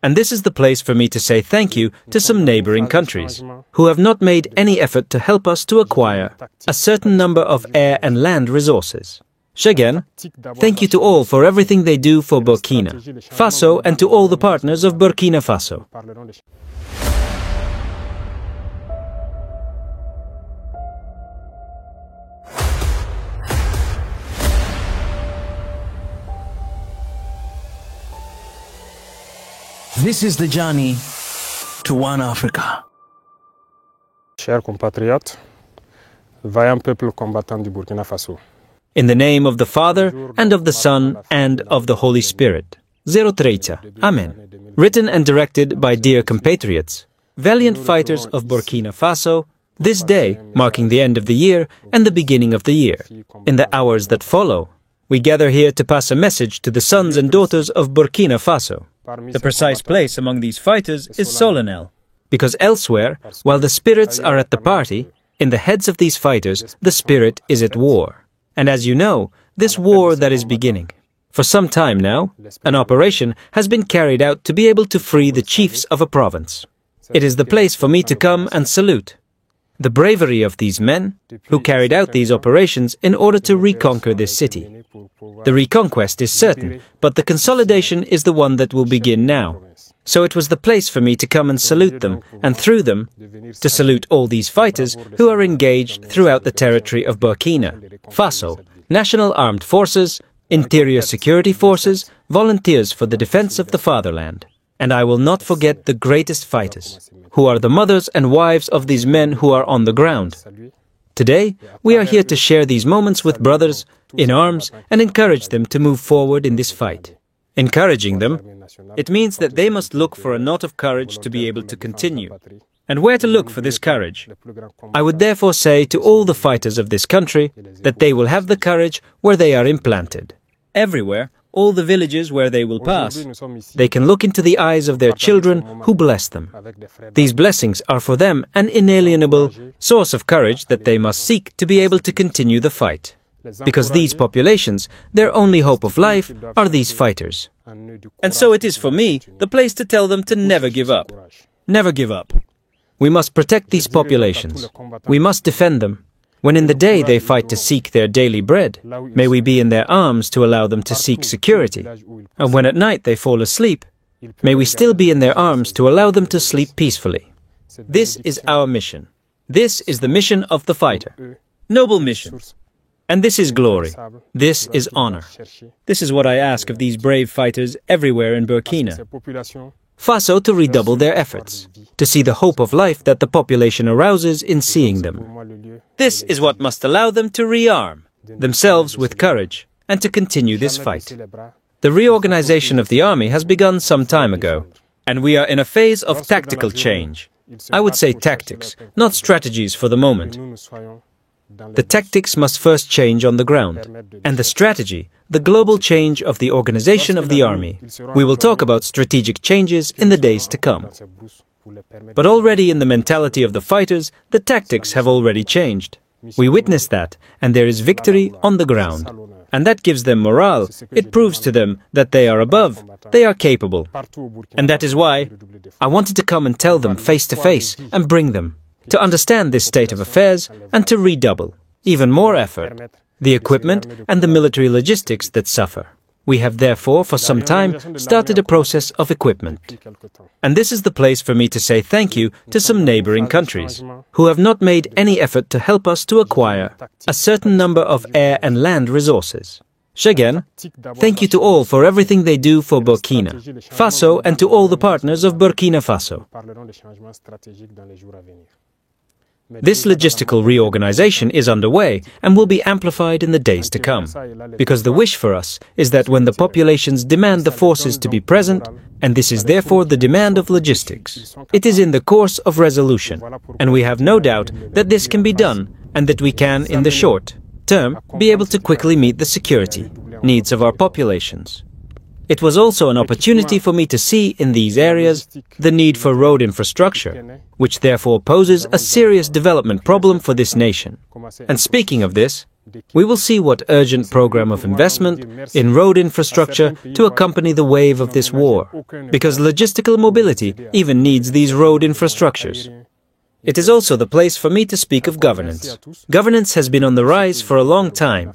And this is the place for me to say thank you to some neighboring countries who have not made any effort to help us to acquire a certain number of air and land resources. Again, thank you to all for everything they do for Burkina Faso and to all the partners of Burkina Faso. This is the journey to one Africa. Chers compatriotes, vaillant peuple combattant du Burkina Faso. In the name of the Father, and of the Son, and of the Holy Spirit. 030. Amen. Written and directed by dear compatriots, valiant fighters of Burkina Faso, this day, marking the end of the year and the beginning of the year, in the hours that follow, we gather here to pass a message to the sons and daughters of Burkina Faso. The precise place among these fighters is Solennel, because elsewhere, while the spirits are at the party, in the heads of these fighters, the spirit is at war. And as you know, this war that is beginning. For some time now, an operation has been carried out to be able to free the chiefs of a province. It is the place for me to come and salute the bravery of these men who carried out these operations in order to reconquer this city. The reconquest is certain, but the consolidation is the one that will begin now. So it was the place for me to come and salute them, and through them, to salute all these fighters who are engaged throughout the territory of Burkina Faso, National Armed Forces, Interior Security Forces, volunteers for the defense of the fatherland. And I will not forget the greatest fighters, who are the mothers and wives of these men who are on the ground. Today, we are here to share these moments with brothers in arms and encourage them to move forward in this fight. Encouraging them, it means that they must look for a knot of courage to be able to continue. And where to look for this courage? I would therefore say to all the fighters of this country that they will have the courage where they are implanted. Everywhere, all the villages where they will pass, they can look into the eyes of their children who bless them. These blessings are for them an inalienable source of courage that they must seek to be able to continue the fight. Because these populations, their only hope of life, are these fighters. And so it is for me the place to tell them to never give up. Never give up. We must protect these populations. We must defend them. When in the day they fight to seek their daily bread, may we be in their arms to allow them to seek security. And when at night they fall asleep, may we still be in their arms to allow them to sleep peacefully. This is our mission. This is the mission of the fighter. Noble mission. And this is glory. This is honor. This is what I ask of these brave fighters everywhere in Burkina Faso to redouble their efforts, to see the hope of life that the population arouses in seeing them. This is what must allow them to rearm themselves with courage and to continue this fight. The reorganization of the army has begun some time ago, and we are in a phase of tactical change. I would say tactics, not strategies for the moment. The tactics must first change on the ground, and the strategy, the global change of the organization of the army. We will talk about strategic changes in the days to come. But already in the mentality of the fighters, the tactics have already changed. We witness that, and there is victory on the ground. And that gives them morale. It proves to them that they are above, they are capable. And that is why I wanted to come and tell them face to face and bring them to understand this state of affairs and to redouble, even more effort, the equipment and the military logistics that suffer. We have therefore, for some time, started a process of equipment. And this is the place for me to say thank you to some neighboring countries, who have not made any effort to help us to acquire a certain number of air and land resources. Again, thank you to all for everything they do for Burkina Faso and to all the partners of Burkina Faso. This logistical reorganization is underway and will be amplified in the days to come, because the wish for us is that when the populations demand the forces to be present, and this is therefore the demand of logistics, it is in the course of resolution, and we have no doubt that this can be done and that we can, in the short term, be able to quickly meet the security needs of our populations. It was also an opportunity for me to see in these areas the need for road infrastructure, which therefore poses a serious development problem for this nation. And speaking of this, We will see what urgent program of investment in road infrastructure to accompany the wave of this war, because logistical mobility even needs these road infrastructures. It is also the place for me to speak of governance. Governance has been on the rise for a long time.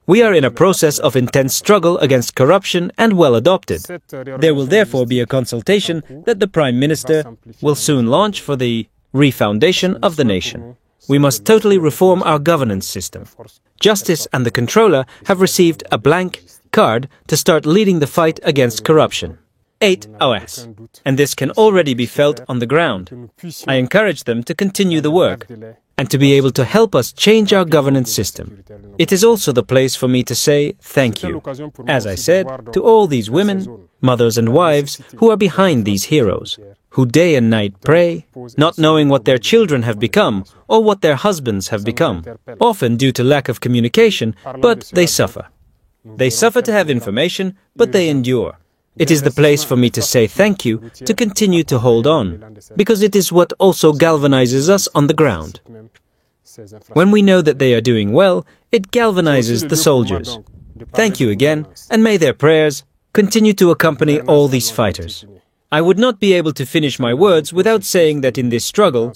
We are in a process of intense struggle against corruption and well adopted. There will therefore be a consultation that the Prime Minister will soon launch for the refoundation of the nation. We must totally reform our governance system. Justice and the Controller have received a blank card to start leading the fight against corruption. 8 OS. And this can already be felt on the ground. I encourage them to continue the work and to be able to help us change our governance system. It is also the place for me to say thank you, as I said, to all these women, mothers and wives who are behind these heroes, who day and night pray, not knowing what their children have become or what their husbands have become, often due to lack of communication, but they suffer. They suffer to have information, but they endure. It is the place for me to say thank you, to continue to hold on, because it is what also galvanizes us on the ground. When we know that they are doing well, it galvanizes the soldiers. Thank you again, and may their prayers continue to accompany all these fighters. I would not be able to finish my words without saying that in this struggle,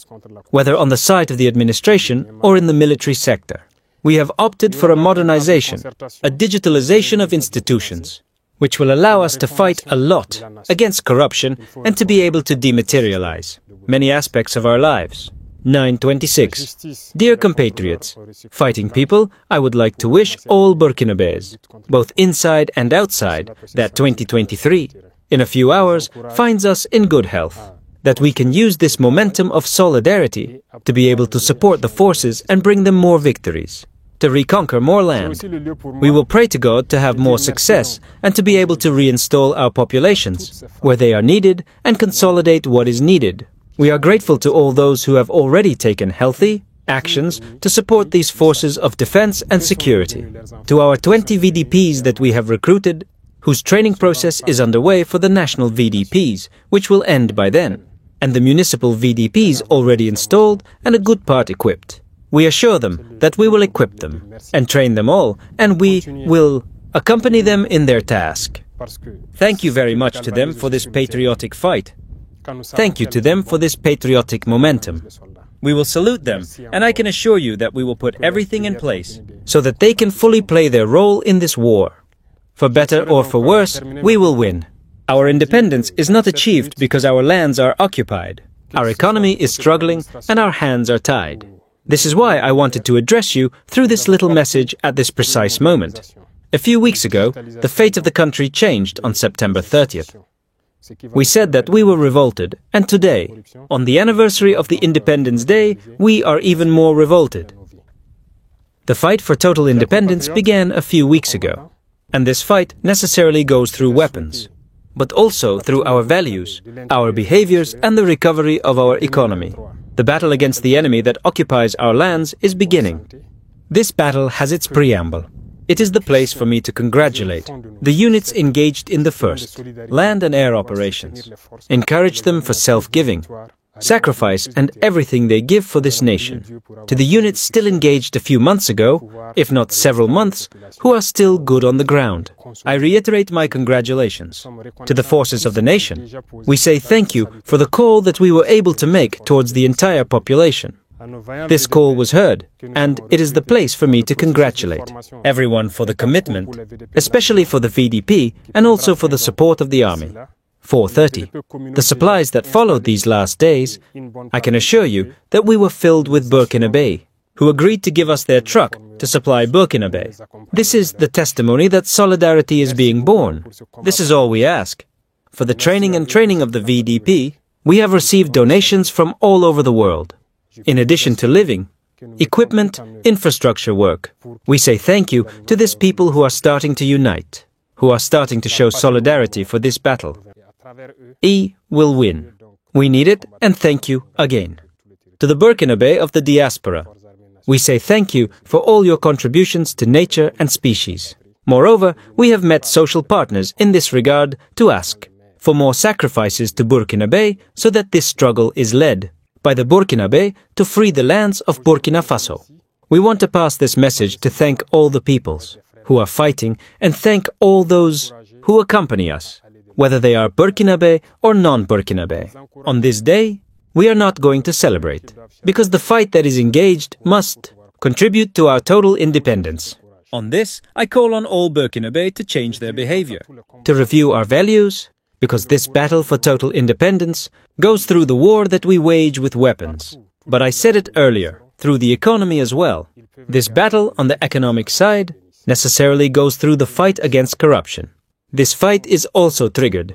whether on the side of the administration or in the military sector, we have opted for a modernization, a digitalization of institutions, which will allow us to fight a lot against corruption and to be able to dematerialize many aspects of our lives. 926. Dear compatriots, fighting people, I would like to wish all Burkinabés, both inside and outside, that 2023, in a few hours, finds us in good health, that we can use this momentum of solidarity to be able to support the forces and bring them more victories, to reconquer more land. We will pray to God to have more success and to be able to reinstall our populations where they are needed and consolidate what is needed. We are grateful to all those who have already taken healthy actions to support these forces of defense and security. To our 20 VDPs that we have recruited, whose training process is underway for the national VDPs, which will end by then, and the municipal VDPs already installed and a good part equipped. We assure them that we will equip them and train them all, and we will accompany them in their task. Thank you very much to them for this patriotic fight. Thank you to them for this patriotic momentum. We will salute them, and I can assure you that we will put everything in place so that they can fully play their role in this war. For better or for worse, we will win. Our independence is not achieved because our lands are occupied. Our economy is struggling and our hands are tied. This is why I wanted to address you through this little message at this precise moment. A few weeks ago, the fate of the country changed on September 30th. We said that we were revolted, and today, on the anniversary of the Independence Day, we are even more revolted. The fight for total independence began a few weeks ago. And this fight necessarily goes through weapons, but also through our values, our behaviors, and the recovery of our economy. The battle against the enemy that occupies our lands is beginning. This battle has its preamble. It is the place for me to congratulate the units engaged in the first land and air operations, encourage them for self-giving, sacrifice and everything they give for this nation. To the units still engaged a few months ago, if not several months, who are still good on the ground, I reiterate my congratulations. To the forces of the nation, we say thank you for the call that we were able to make towards the entire population. This call was heard, and it is the place for me to congratulate everyone for the commitment, especially for the VDP and also for the support of the army. 4:30. The supplies that followed these last days, I can assure you that we were filled with Burkinabé, who agreed to give us their truck to supply Burkinabé. This is the testimony that solidarity is being born. This is all we ask. For the training and training of the VDP, we have received donations from all over the world. In addition to living, equipment, infrastructure work, we say thank you to these people who are starting to unite, who are starting to show solidarity for this battle. E will win. We need it, and thank you again. To the Burkinabé of the diaspora, we say thank you for all your contributions to nature and species. Moreover, we have met social partners in this regard to ask for more sacrifices to Burkinabé so that this struggle is led by the Burkinabé to free the lands of Burkina Faso. We want to pass this message to thank all the peoples who are fighting and thank all those who accompany us, whether they are Burkinabe or non-Burkinabe. On this day, we are not going to celebrate, because the fight that is engaged must contribute to our total independence. On this, I call on all Burkinabe to change their behavior, to review our values, because this battle for total independence goes through the war that we wage with weapons. But I said it earlier, through the economy as well. This battle on the economic side necessarily goes through the fight against corruption. This fight is also triggered.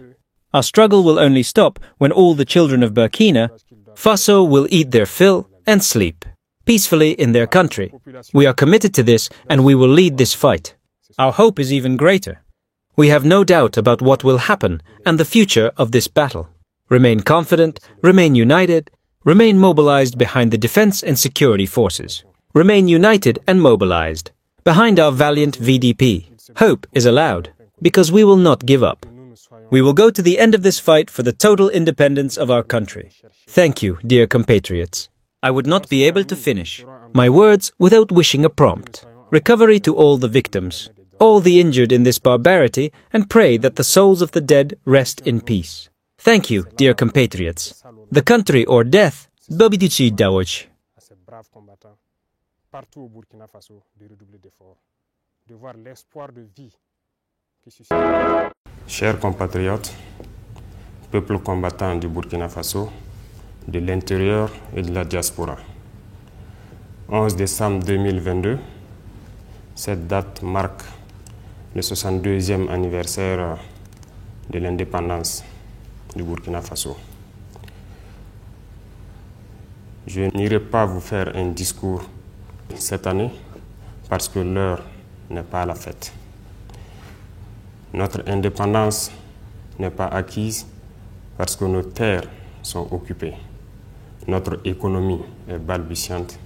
Our struggle will only stop when all the children of Burkina Faso will eat their fill and sleep peacefully in their country. We are committed to this and we will lead this fight. Our hope is even greater. We have no doubt about what will happen and the future of this battle. Remain confident, remain united, remain mobilized behind the defense and security forces. Remain united and mobilized behind our valiant VDP. Hope is allowed, because we will not give up. We will go to the end of this fight for the total independence of our country. Thank you, dear compatriots. I would not be able to finish my words without wishing a prompt recovery to all the victims, all the injured in this barbarity, and pray that the souls of the dead rest in peace. Thank you, dear compatriots. The country or death, PETITION. Partout au Burkina Faso, de redoubler d'efforts, de voir l'espoir de vie qui suscite. Chers compatriotes, peuple combattant du Burkina Faso, de l'intérieur et de la diaspora. 11 décembre 2022, cette date marque le 62e anniversaire de l'indépendance du Burkina Faso. Je n'irai pas vous faire un discours cette année parce que l'heure n'est pas à la fête. Notre indépendance n'est pas acquise parce que nos terres sont occupées. Notre économie est balbutiante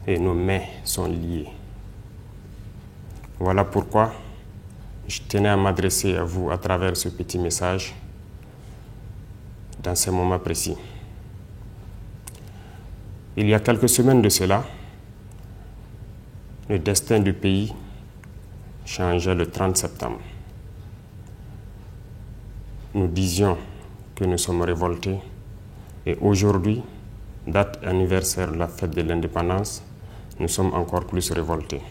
et nos mains sont liées. Voilà pourquoi je tenais à m'adresser à vous à travers ce petit message dans ce moment précis. Il y a quelques semaines de cela, le destin du pays changeait le 30 septembre. Nous disions que nous sommes révoltés et aujourd'hui, date anniversaire de la fête de l'indépendance, nous sommes encore plus révoltés.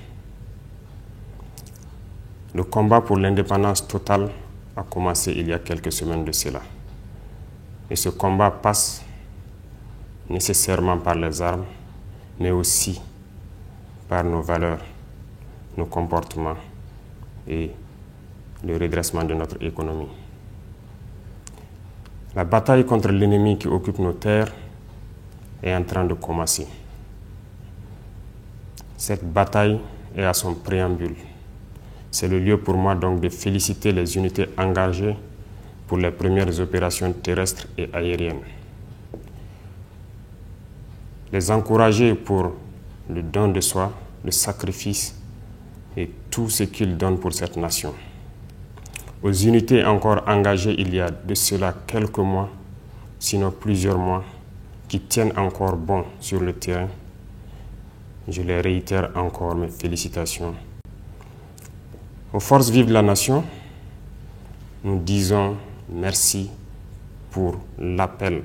Le combat pour l'indépendance totale a commencé il y a quelques semaines de cela. Et ce combat passe nécessairement par les armes, mais aussi par nos valeurs, nos comportements et le redressement de notre économie. La bataille contre l'ennemi qui occupe nos terres est en train de commencer. Cette bataille est à son préambule. C'est le lieu pour moi donc de féliciter les unités engagées pour les premières opérations terrestres et aériennes. Les encourager pour le don de soi, le sacrifice et tout ce qu'ils donnent pour cette nation. Aux unités encore engagées il y a de cela quelques mois, sinon plusieurs mois, qui tiennent encore bon sur le terrain, je les réitère encore mes félicitations. Aux forces vives de la nation, nous disons merci pour l'appel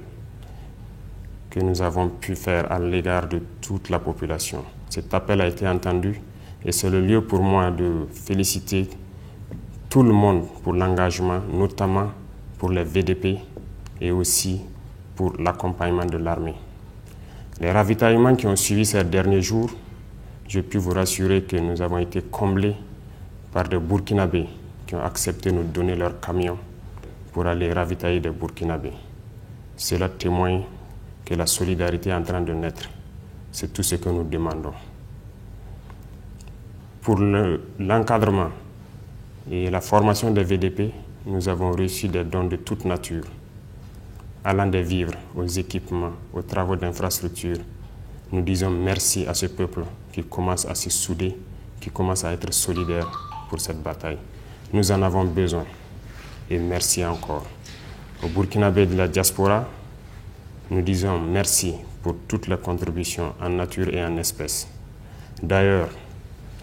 que nous avons pu faire à l'égard de toute la population. Cet appel a été entendu et c'est le lieu pour moi de féliciter tout le monde pour l'engagement, notamment pour les VDP et aussi pour l'accompagnement de l'armée. Les ravitaillements qui ont suivi ces derniers jours, je puis vous rassurer que nous avons été comblés par des Burkinabés qui ont accepté de nous donner leurs camions pour aller ravitailler des Burkinabés. Cela témoigne que la solidarité est en train de naître. C'est tout ce que nous demandons. Pour l'encadrement et la formation des VDP, nous avons reçu des dons de toute nature, allant des vivres aux équipements, aux travaux d'infrastructure. Nous disons merci à ce peuple qui commence à se souder, qui commence à être solidaire pour cette bataille. Nous en avons besoin et merci encore. Au Burkinabé de la diaspora, nous disons merci pour toutes les contributions en nature et en espèces. D'ailleurs,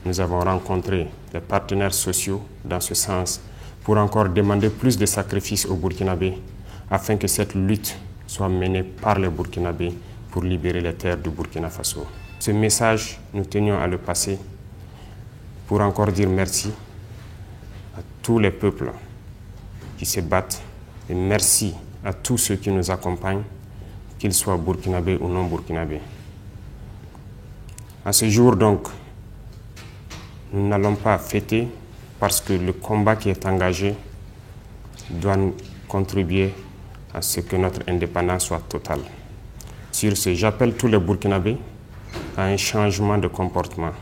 nous avons rencontré les partenaires sociaux dans ce sens pour encore demander plus de sacrifices aux Burkinabés afin que cette lutte soit menée par les Burkinabés pour libérer les terres du Burkina Faso. Ce message, nous tenions à le passer pour encore dire merci à tous les peuples qui se battent et merci à tous ceux qui nous accompagnent, qu'ils soient burkinabés ou non burkinabés. À ce jour donc, nous n'allons pas fêter parce que le combat qui est engagé doit contribuer à ce que notre indépendance soit totale. Sur ce, j'appelle tous les Burkinabés à un changement de comportement,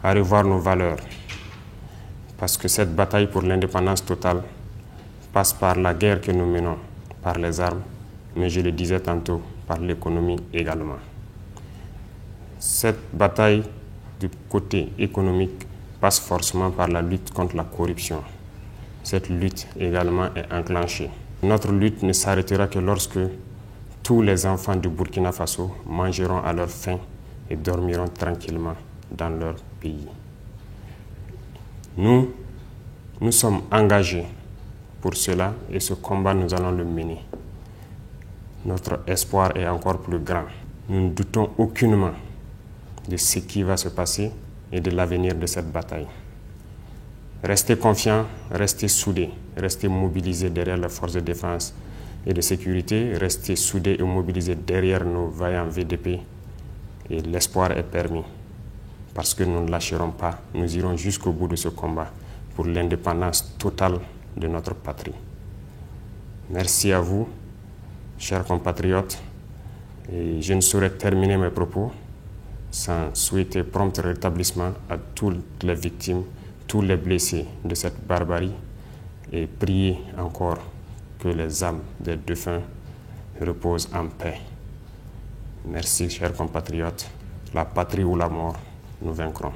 à revoir nos valeurs, parce que cette bataille pour l'indépendance totale passe par la guerre que nous menons, par les armes, mais je le disais tantôt, par l'économie également. Cette bataille du côté économique passe forcément par la lutte contre la corruption. Cette lutte également est enclenchée. Notre lutte ne s'arrêtera que lorsque tous les enfants du Burkina Faso mangeront à leur faim et dormiront tranquillement dans leur pays. Nous sommes engagés pour cela et ce combat, nous allons le mener. Notre espoir est encore plus grand. Nous ne doutons aucunement de ce qui va se passer et de l'avenir de cette bataille. Restez confiants, restez soudés, restez mobilisés derrière les forces de défense et de sécurité, restez soudés et mobilisés derrière nos vaillants VDP et l'espoir est permis parce que nous ne lâcherons pas, nous irons jusqu'au bout de ce combat pour l'indépendance totale de notre patrie. Merci à vous, chers compatriotes, et je ne saurais terminer mes propos sans souhaiter prompt rétablissement à toutes les victimes, tous les blessés de cette barbarie et prier encore que les âmes des défunts reposent en paix. Merci, chers compatriotes. La patrie ou la mort, nous vaincrons.